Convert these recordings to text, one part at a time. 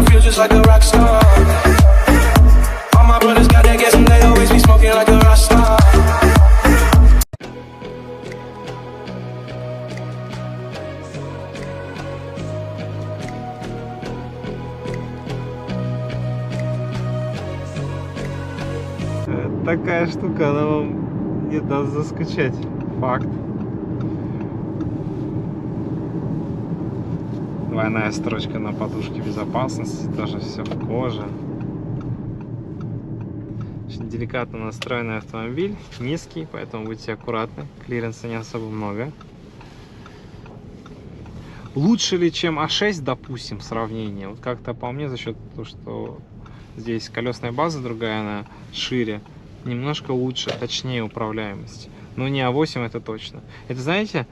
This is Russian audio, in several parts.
feel just like a rock star. All my brothers got that gas and they always be smoking like a rock star. Такая штука, она вам не даст заскучать. Факт. Двойная строчка на подушке безопасности, тоже все в коже. Очень деликатно настроенный автомобиль, низкий, поэтому будьте аккуратны. Клиренса не особо много. Лучше ли, чем А6, допустим, сравнение? Вот как-то по мне, за счет того, что здесь колесная база другая, она шире, немножко лучше, точнее управляемость. Но не А8, это точно. Это, знаете,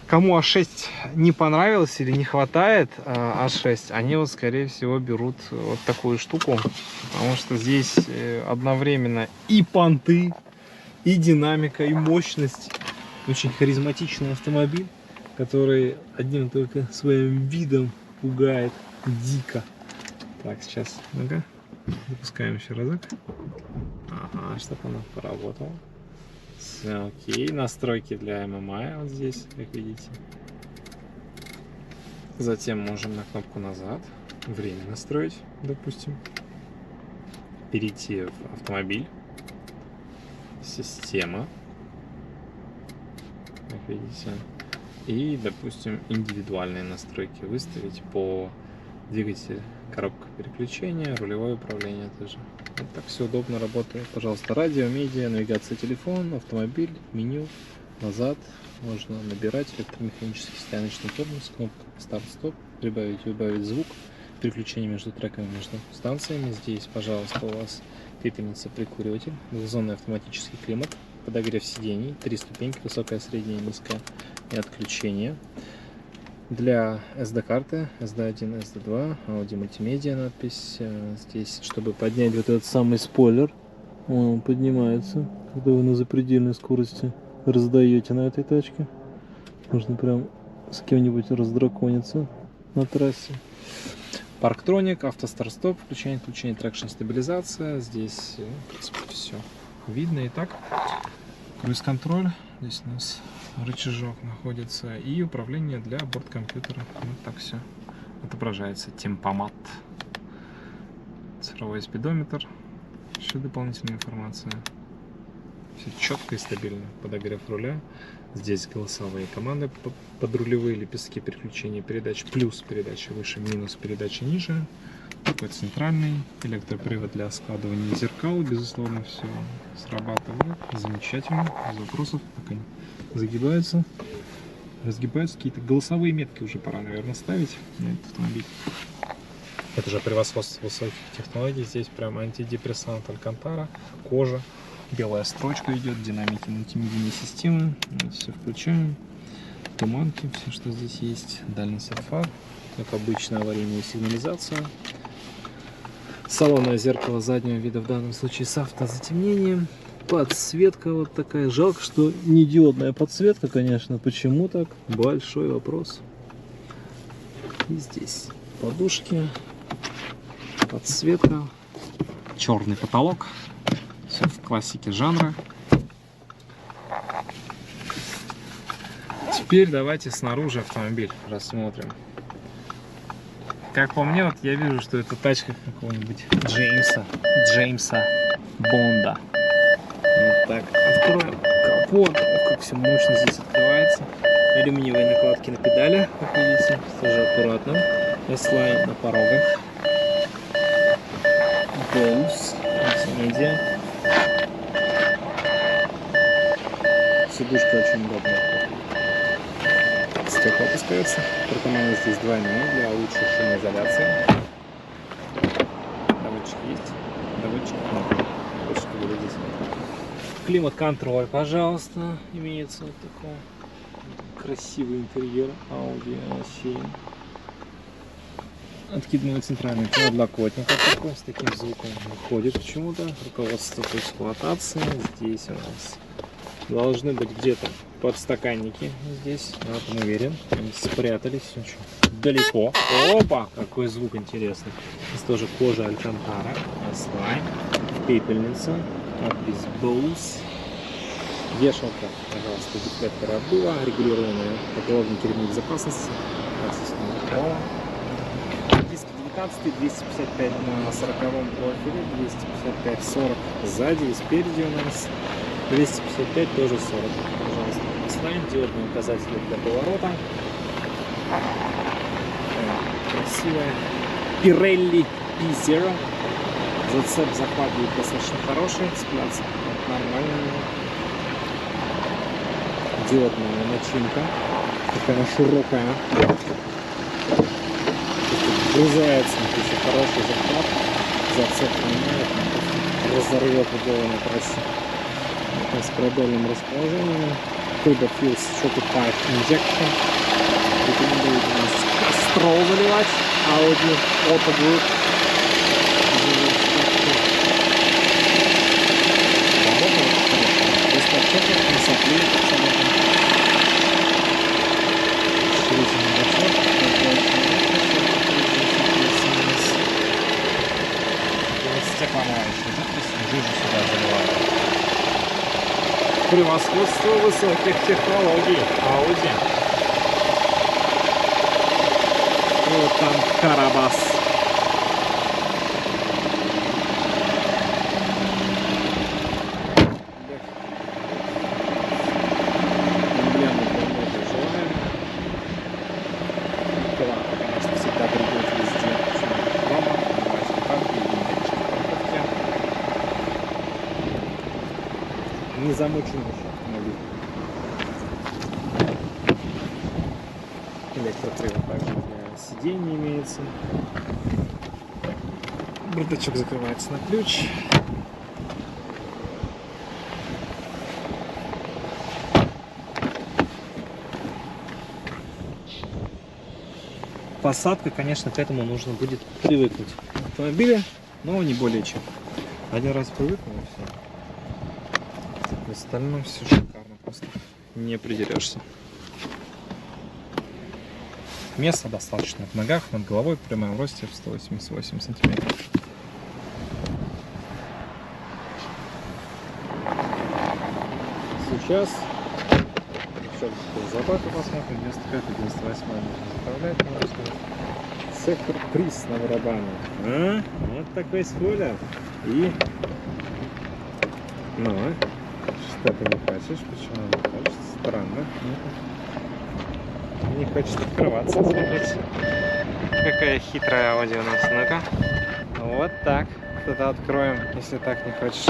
кому А6 не понравилось или не хватает А6, они вот, скорее всего, берут вот такую штуку. Потому что здесь одновременно и понты, и динамика, и мощность. Очень харизматичный автомобиль, который одним только своим видом пугает дико. Так, сейчас, ну-ка, запускаем еще разок. Ага, чтобы она поработала. Все, окей, настройки для MMI вот здесь, как видите. Затем можем на кнопку назад, время настроить, допустим. Перейти в автомобиль, система, как видите. И, допустим, индивидуальные настройки выставить по двигателю, коробка переключения, рулевое управление тоже. Вот так все удобно работает. Пожалуйста, радио, медиа, навигация, телефон, автомобиль, меню, назад. Можно набирать электромеханический стояночный тормоз, кнопка старт-стоп, прибавить и убавить звук, переключение между треками, между станциями. Здесь, пожалуйста, у вас пепельница, прикуриватель, двухзонный автоматический климат, подогрев сидений, 3 ступеньки, высокая, средняя, низкая и отключение. Для SD-карты, SD1, SD2, Audi мультимедиа надпись. Здесь, чтобы поднять вот этот самый спойлер, он поднимается, когда вы на запредельной скорости раздаете на этой тачке. Можно прям с кем-нибудь раздракониться на трассе. Парктроник, автостарт-стоп, включение, трекшн, стабилизация. Здесь, в принципе, все видно. Итак, круиз-контроль. Здесь у нас рычажок находится и управление для борт-компьютера. Вот так все отображается. Темпомат, цифровой спидометр, еще дополнительная информация. Все четко и стабильно. Подогрев руля. Здесь голосовые команды, подрулевые лепестки, переключения передач, плюс передача выше, минус передача ниже. Такой центральный электропривод для складывания зеркал. Безусловно, все срабатывает. Замечательно. Без вопросов. Так они загибаются, разгибаются. Какие-то голосовые метки уже пора, наверное, ставить на этот автомобиль. Это же превосходство высоких технологий. Здесь прям антидепрессант Алькантара, кожа, белая строчка идет, динамики мультимедийной системы. Вот все включаем. Туманки, все, что здесь есть. Дальний свет фар, как обычно, аварийная сигнализация. Салонное зеркало заднего вида, в данном случае с автозатемнением. Подсветка вот такая. Жалко, что не диодная подсветка, конечно. Почему так? Большой вопрос. И здесь подушки, подсветка, черный потолок. Все в классике жанра. Теперь давайте снаружи автомобиль рассмотрим. Как по мне, вот я вижу, что это тачка какого-нибудь Джеймса Бонда. Вот так, откроем капот. Ох, как все мощно здесь открывается. Алюминиевые накладки на педали, как видите, тоже аккуратно. S-Line на порогах. Bose, мультимедиа. Сидушка очень удобная. Стекла опускаются. Протуманы здесь двойные для лучшей шумоизоляции. Доводчик есть. Доводчик нет. Доводчик будет здесь. Климат-контроль, пожалуйста, имеется вот такой красивый интерьер Audi A7. Откидной центральный подлокотник такой, с таким звуком выходит почему-то. Руководство по эксплуатации. Здесь у нас должны быть где-то подстаканники здесь. Вот он уверен. Они спрятались очень далеко. Опа! Какой звук интересный. Здесь тоже кожа алькантара. Слайм. Пепельница. Надпись Bose. Вешалка, пожалуйста, детектор обдува. Регулируемый поголовник ремень безопасности. Диски 19, 255 на 40 профиле, 255 40 сзади и спереди у нас 255 тоже 40. Пожалуйста, слайм, диодные указатели для поворота. Красивая Pirelli P0. Зацеп, захват будет достаточно хороший, цепляться нормально. Диодная начинка, такая широкая. Вгрызается, очень хороший захват, зацеп понимает, разорвет его на трассе. С продольным расположением. Turbo Fuse Shocking Pipe Injection. Рекомендую у нас Строл заливать. Audi Auto Group. Без подчерков, не соплеет абсолютно. Ширительный бачок. Стекломоечный жидкость, жижу сюда заливаю. Превосходство высоких технологий Audi. Вот там Карабас. Эмблему для желаем. Лампа, конечно, всегда придет везде. Хрома, не замученный еще автомобиль. Электропривод также для сидений имеется. Бардачок закрывается на ключ. Посадка, конечно, к этому нужно будет привыкнуть. Автомобиля, но не более чем. Один раз привыкнул и все. В остальном все шикарно, просто не придерешься. Места достаточно в ногах, над головой, в прямом росте в 188 сантиметров. Сейчас еще запахи посмотрим, 95 и 98 можно заправлять, можно сказать. Сектор приз на барабане. А? Вот такой спойлер. И... Ну, что ты не хочешь? Почему не хочешь? Странно. Не хочет открываться. Смотрите. Какая хитрая Audi у нас. Ну-ка. Вот так. Тогда откроем, если так не хочешь.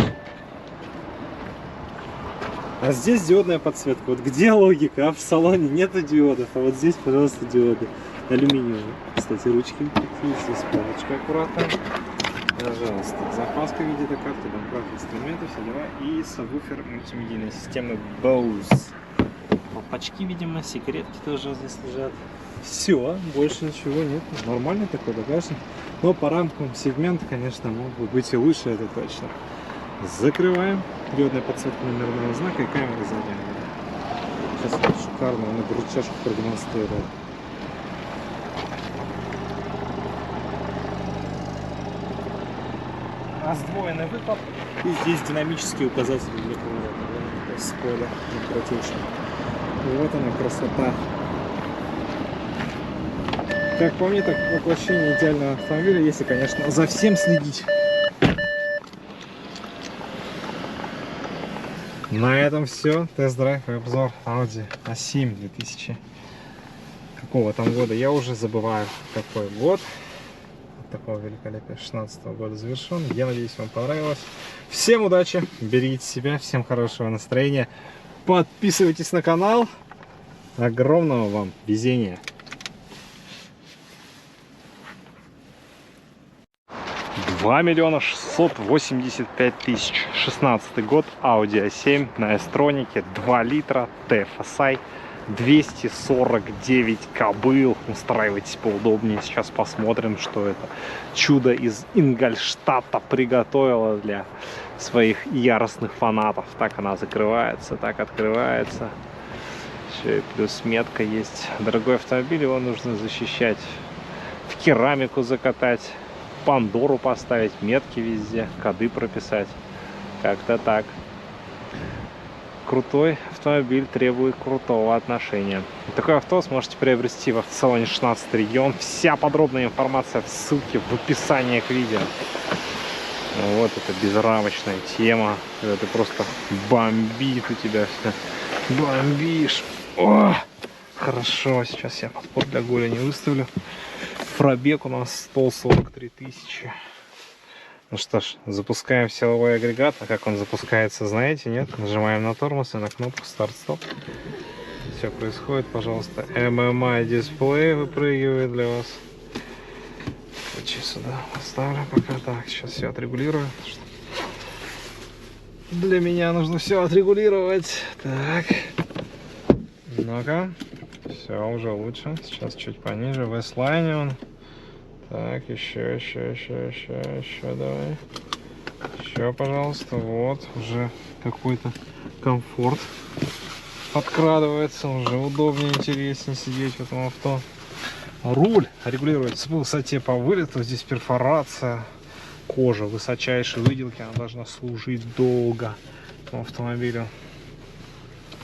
А здесь диодная подсветка. Вот где логика? А в салоне нету диодов. А вот здесь, пожалуйста, диоды. Алюминиевые. Кстати, ручки такие. Здесь палочка аккуратная. Пожалуйста, запаска в виде карты, домкрат инструментов, все дела. И сабвуфер мультимедийной системы Bose. Колпачки, видимо, секретки тоже здесь лежат. Все, больше ничего нет. Нормальный такой багажник. Но по рамкам сегмента, конечно, мог бы быть и лучше, это точно. Закрываем. Диодная подсветка номерного знака и камера задняя. Сейчас шикарно, он рычажку продемонстрировал. Раздвоенный выхлоп. И здесь динамические указатели для поворота. С поля крутейший. Вот она красота. Как по мне, так воплощение идеального автомобиля, если, конечно, за всем следить. На этом все. Тест-драйв и обзор Audi A7 2000. Какого там года? Я уже забываю, какой год. Такого великолепия 16 года завершен. Я надеюсь, вам понравилось. Всем удачи, берегите себя, всем хорошего настроения. Подписывайтесь на канал. Огромного вам везения. 2 685 000. 16 год. Audi A7 на S-тронике. 2 литра. TFSI. 249 кобыл. Устраивайтесь поудобнее. Сейчас посмотрим, что это чудо из Ингольштата приготовило для своих яростных фанатов. Так она закрывается, так открывается. Все, и плюс метка есть. Дорогой автомобиль, его нужно защищать. В керамику закатать, Пандору поставить, метки везде, коды прописать. Как-то так. Крутой автомобиль требует крутого отношения. Такое авто сможете приобрести в автосалоне 16 регион. Вся подробная информация в ссылке в описании к видео. Вот это безрамочная тема, когда ты просто бомбит у тебя все. Бомбишь. О, хорошо, сейчас я подпор для голени выставлю. Пробег у нас 143 тысячи. Ну что ж, запускаем силовой агрегат. А как он запускается, знаете, нет? Нажимаем на тормоз и на кнопку старт-стоп. Все происходит, пожалуйста. MMI дисплей выпрыгивает для вас. Ключи сюда поставлю пока. Так, сейчас все отрегулирую. Для меня нужно все отрегулировать. Так. Ну-ка. Все, уже лучше. Сейчас чуть пониже. В S-line он. Так, еще, давай. Еще, пожалуйста. Вот, уже какой-то комфорт подкрадывается. Уже удобнее, интереснее сидеть в этом авто. Руль регулируется по высоте по вылету. Здесь перфорация. Кожа высочайшей выделки. Она должна служить долго этому автомобилю.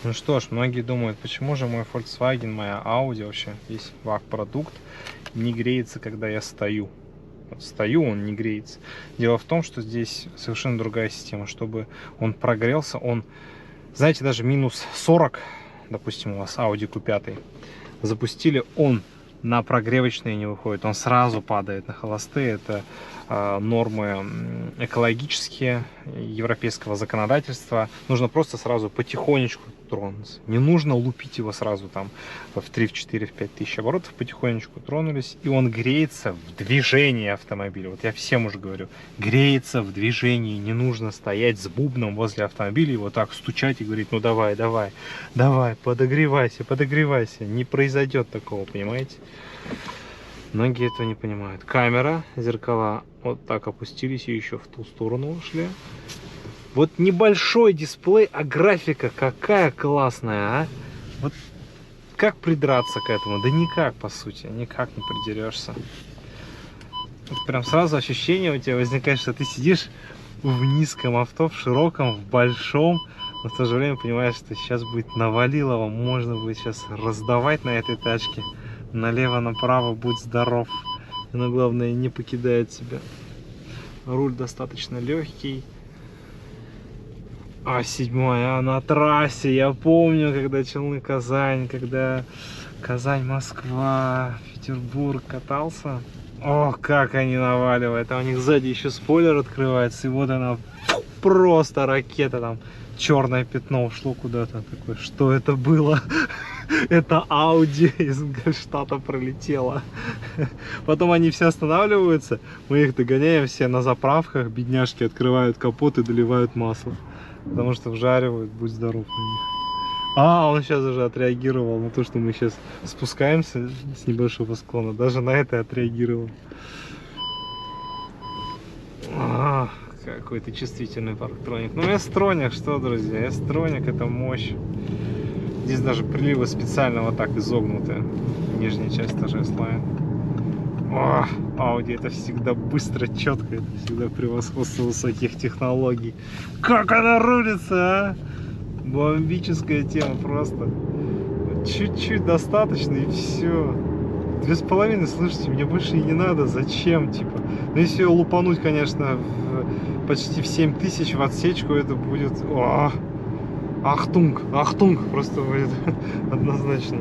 Ну что ж, многие думают, почему же мой Volkswagen, моя Audi, вообще весь ВАГ-продукт не греется, когда я стою. Вот стою, он не греется. Дело в том, что здесь совершенно другая система. Чтобы он прогрелся, он, знаете, даже минус 40, допустим, у вас Audi Q5, запустили, он на прогревочные не выходит. Он сразу падает на холостые. Это нормы экологические европейского законодательства. Нужно просто сразу потихонечку тронуться. Не нужно лупить его сразу там в 3, в 4, в 5 тысяч оборотов. Потихонечку тронулись. И он греется в движении автомобиля. Вот я всем уже говорю. Греется в движении. Не нужно стоять с бубном возле автомобиля и вот так стучать и говорить: ну давай, давай, давай, подогревайся, подогревайся. Не произойдет такого, понимаете? Многие этого не понимают. Камера, зеркала вот так опустились и еще в ту сторону ушли. Вот небольшой дисплей, а графика какая классная, а? Вот как придраться к этому? Да никак, по сути, никак не придерешься. Вот прям сразу ощущение у тебя возникает, что ты сидишь в низком авто, в широком, в большом, но в то же время понимаешь, что сейчас будет навалилово, можно будет сейчас раздавать на этой тачке. Налево-направо, будь здоров. Но главное, не покидает тебя. Руль достаточно легкий. А 7-я на трассе. Я помню, когда Челны-Казань, когда Казань-Москва, Петербург катался. Ох, как они наваливают. А у них сзади еще спойлер открывается. И вот она просто ракета там. Черное пятно ушло куда-то. Такое, что это было? Это Audi из Гольштата пролетела. Потом они все останавливаются. Мы их догоняем все на заправках. Бедняжки открывают капот и доливают масло. Потому что вжаривают, будь здоров на них. А, он сейчас уже отреагировал на то, что мы сейчас спускаемся с небольшого склона. Даже на это отреагировал. Какой-то чувствительный парктроник. Ну, S-Tronic, что, друзья? S-Tronic — это мощь. Здесь даже приливы специально вот так изогнуты. Нижняя часть тоже S-Line. О, Audi — это всегда быстро, четко. Это всегда превосходство высоких технологий. Как она рулится, а? Бомбическая тема просто. Чуть-чуть достаточно и все. 2,5, слышите, мне больше и не надо. Зачем, типа? Ну, если ее лупануть, конечно, почти в 7000 в отсечку, это будет... О, ахтунг, ахтунг просто будет однозначно.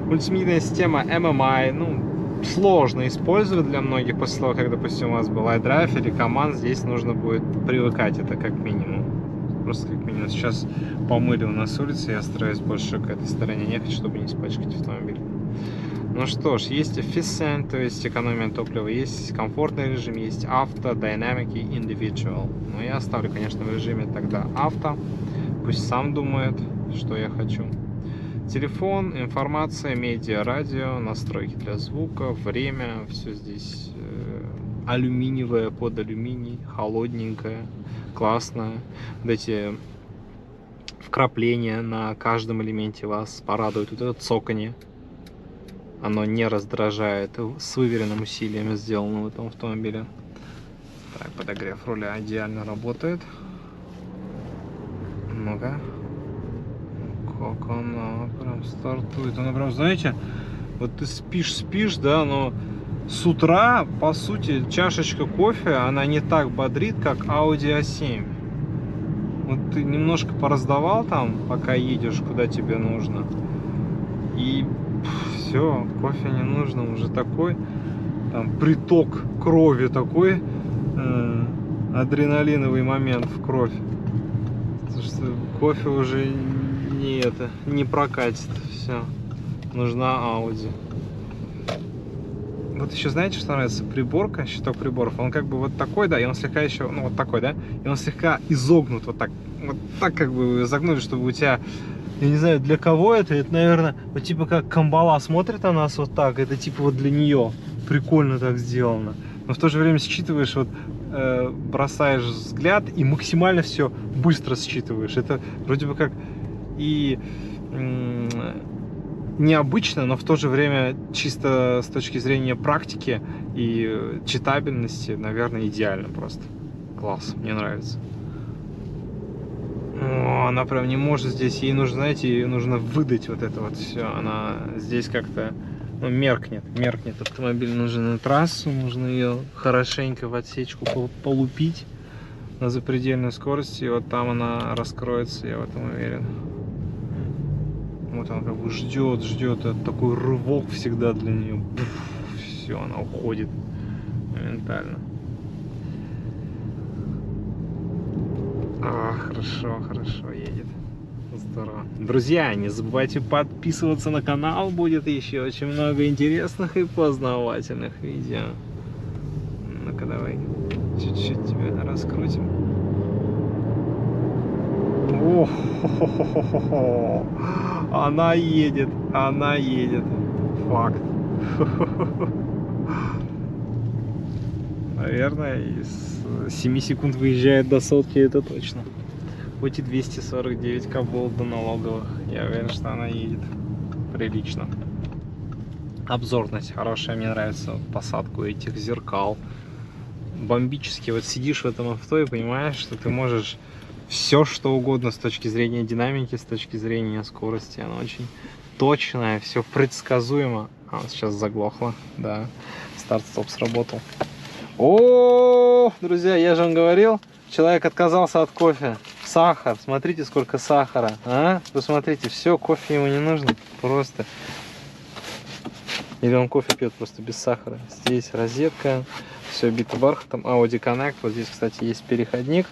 Мультимедийная система MMI, ну, сложно использовать для многих после того, как, допустим, у вас был iDrive или Command. Здесь нужно будет привыкать, это как минимум. Просто как минимум. Сейчас помыли у нас улицы, я стараюсь больше к этой стороне ехать, чтобы не испачкать автомобиль. Ну что ж, есть Efficient, то есть экономия топлива, есть комфортный режим, есть авто, Dynamic и Individual. Но я оставлю, конечно, в режиме тогда авто. Пусть сам думает, что я хочу. Телефон, информация, медиа, радио, настройки для звука, время. Все здесь алюминиевое, под алюминий, холодненькое, классное. Вот эти вкрапление на каждом элементе вас порадует. Вот это цоканье. Оно не раздражает. С выверенным усилием сделано в этом автомобиле. Так, подогрев руля идеально работает. Ну-ка. Как она прям стартует. Она прям, знаете, вот ты спишь, да, но с утра, по сути, чашечка кофе, она не так бодрит, как Audi A7. Вот ты немножко пораздавал там, пока едешь, куда тебе нужно. И все, кофе не нужно. Уже такой там приток крови, такой адреналиновый момент в кровь. Потому что кофе уже не прокатит. Все, нужна Audi. Вот еще знаете, что нравится? Приборка, щиток приборов, он как бы вот такой, да, и он слегка еще, ну вот такой, да, и он слегка изогнут вот так как бы загнули, чтобы у тебя, я не знаю, для кого это, наверное, вот типа как Камбала смотрит на нас вот так, это типа вот для нее прикольно так сделано, но в то же время считываешь, вот бросаешь взгляд и максимально все быстро считываешь, это вроде бы как и необычно, но в то же время чисто с точки зрения практики и читабельности, наверное, идеально просто. Класс, мне нравится. О, она прям не может здесь, ей нужно, знаете, ей нужно выдать вот это вот все. Она здесь как-то, ну, меркнет автомобиль. Нужно на трассу, нужно ее хорошенько в отсечку полупить на запредельной скорости, и вот там она раскроется, я в этом уверен. Вот она как бы ждет, это такой рывок всегда для нее. Все, она уходит моментально. Хорошо едет. Здорово. Друзья, не забывайте подписываться на канал, будет еще очень много интересных и познавательных видео. Ну-ка давай, чуть-чуть тебя раскрутим. О-хо-хо-хо-хо-хо. Она едет. Факт. Наверное, из 7 секунд выезжает до сотки, это точно. Хоть и 249 кабол до налоговых, я уверен, что она едет прилично. Обзорность хорошая, мне нравится посадку этих зеркал. Бомбически. Вот сидишь в этом авто и понимаешь, что ты можешь все что угодно с точки зрения динамики, с точки зрения скорости. Она очень точная, все предсказуемо. А, сейчас заглохло, да. Старт-стоп сработал. О, друзья, я же вам говорил, человек отказался от кофе. Сахар, смотрите, сколько сахара. А? Посмотрите, все, кофе ему не нужно. Просто. Или он кофе пьет просто без сахара. Здесь розетка, все бито бархатом. Audi Connect. Вот здесь, кстати, есть переходник.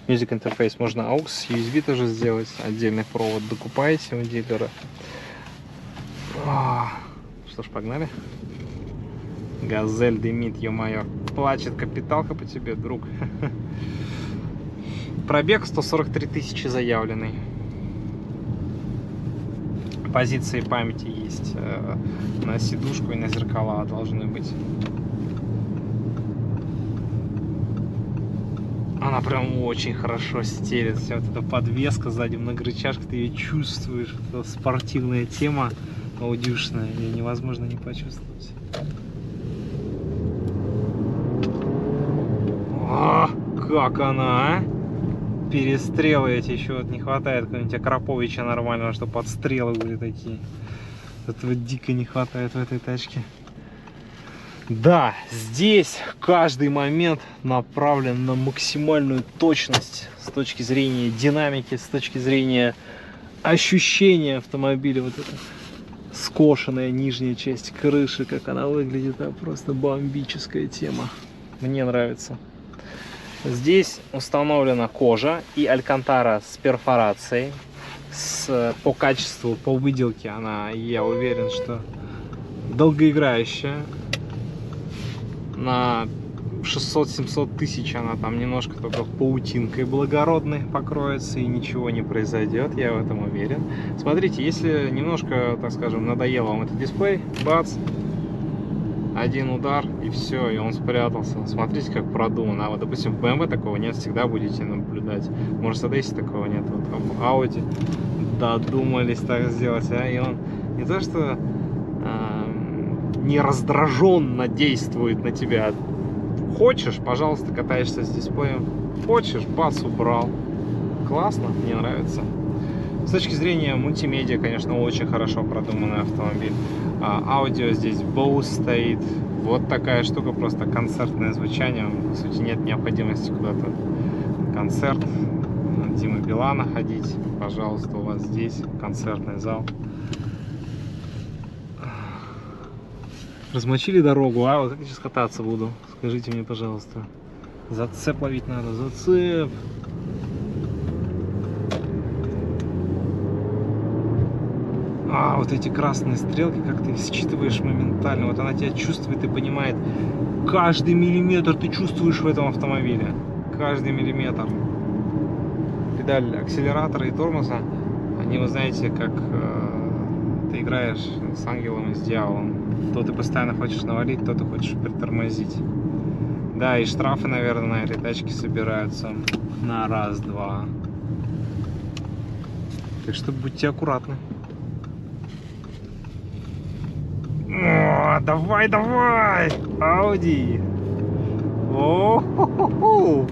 Music интерфейс. Можно AUX с USB тоже сделать. Отдельный провод докупаете у дилера. Что ж, погнали. Газель дымит, ё-моё. Плачет капиталка по тебе, друг. Пробег 143 тысячи заявленный. Позиции памяти есть на сидушку и на зеркала должны быть. Она прям очень хорошо стелет. Вся вот эта подвеска сзади, многорычажка, ты ее чувствуешь. Вот эта спортивная тема аудюшная, ее невозможно не почувствовать. О, как она, а? Перестрелы эти еще вот не хватает какого-нибудь Акраповича нормального, чтобы подстрелы были такие. Этого дико не хватает в этой тачке. Да, здесь каждый момент направлен на максимальную точность с точки зрения динамики, с точки зрения ощущения автомобиля. Вот эта скошенная нижняя часть крыши, как она выглядит, это просто бомбическая тема. Мне нравится. Здесь установлена кожа и алькантара с перфорацией. По качеству, по выделке она, я уверен, что долгоиграющая. На 600-700 тысяч она там немножко только паутинкой благородной покроется и ничего не произойдет, я в этом уверен. Смотрите, если немножко, так скажем, надоел вам этот дисплей, бац, один удар и все, и он спрятался. Смотрите, как продумано. А вот, допустим, в BMW такого нет, всегда будете наблюдать. Может, в Одессе такого нет. Вот в Audi додумались так сделать, а? И он не то что не раздраженно действует на тебя. Хочешь, пожалуйста, катаешься с дисплеем. Хочешь, бац, убрал. Классно, мне нравится. С точки зрения мультимедиа, конечно, очень хорошо продуманный автомобиль. Аудио здесь Bose стоит. Вот такая штука, просто концертное звучание. По сути, нет необходимости куда-то концерт Димы Билана ходить. Пожалуйста, у вас здесь концертный зал. Размочили дорогу, а вот как я сейчас кататься буду? Скажите мне, пожалуйста. Зацеп ловить надо, зацеп. Вот эти красные стрелки, как ты их считываешь моментально. Вот она тебя чувствует и понимает. Каждый миллиметр ты чувствуешь в этом автомобиле. Каждый миллиметр. Педаль акселератора и тормоза, они, вы знаете, как ты играешь с ангелом и с дьяволом. То ты постоянно хочешь навалить, то ты хочешь притормозить. Да, и штрафы, наверное, на этой тачке собираются на раз-два. Так что будьте аккуратны. О, давай, давай! Ауди! О-хо-хо-хо!